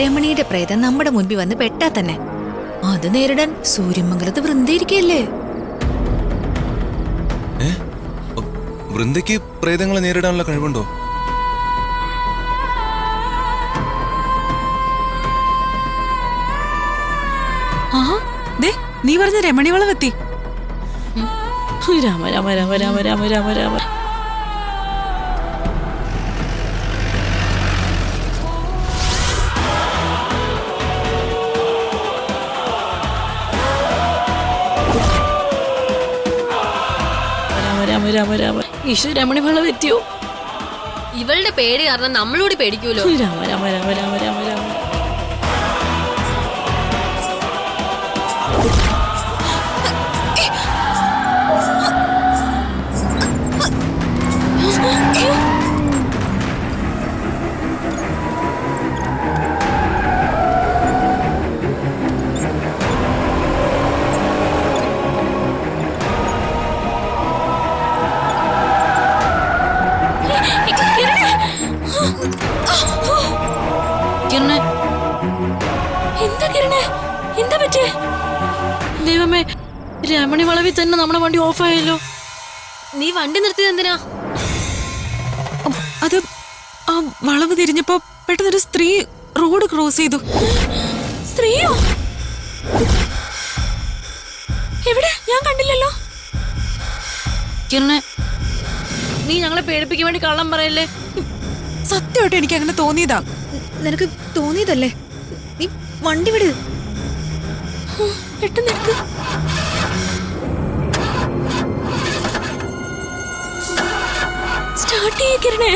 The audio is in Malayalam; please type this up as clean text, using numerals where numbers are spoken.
രമണിയുടെ പ്രേതം നമ്മുടെ മുൻപിൽ വന്ന് പെട്ടാ തന്നെ അത് നേരിടാൻ സൂര്യമംഗലത്ത് വൃന്ദയിരിക്കല്ലേ. വൃന്ദയ്ക്ക് പ്രേതങ്ങളെ നേരിടാനുള്ള കഴിവുണ്ടോ? നീ പറഞ്ഞ രമണിവളവെത്തി. രാമ രാമ രാമ രാമ രാമ രാമ രാമ. രാമ രാമ രാമ. ഈശോ രമണി വളം എത്തിയോ? ഇവളുടെ പേടി കാരണം നമ്മളോട് പേടിക്കൂലോ. രാമ രാമ രാമ രാമ രാമ രാമ. ദൈവമേ, രമണി വളവിൽ തന്നെ നമ്മുടെ വണ്ടി ഓഫായല്ലോ. നീ വണ്ടി നിർത്തിയത് എന്തിനാ? അത് ആ വളവ് തിരിഞ്ഞപ്പോ പെട്ടെന്നൊരു സ്ത്രീ റോഡ് ക്രോസ് ചെയ്തു. സ്ത്രീയോ? എവിടെ? ഞാൻ കണ്ടില്ലല്ലോ. കിരണേ, നീ ഞങ്ങളെ പേടിപ്പിക്കാൻ വേണ്ടി കള്ളം പറയല്ലേ. സത്യമായിട്ട് എനിക്ക് അങ്ങനെ തോന്നിയതാ. നിനക്ക് തോന്നിയതല്ലേ? നീ വണ്ടി വിട്. പെട്ടെന്ന് എടുക്ക്. സ്റ്റാർട്ട് ചെയ്യേ കിരണേ.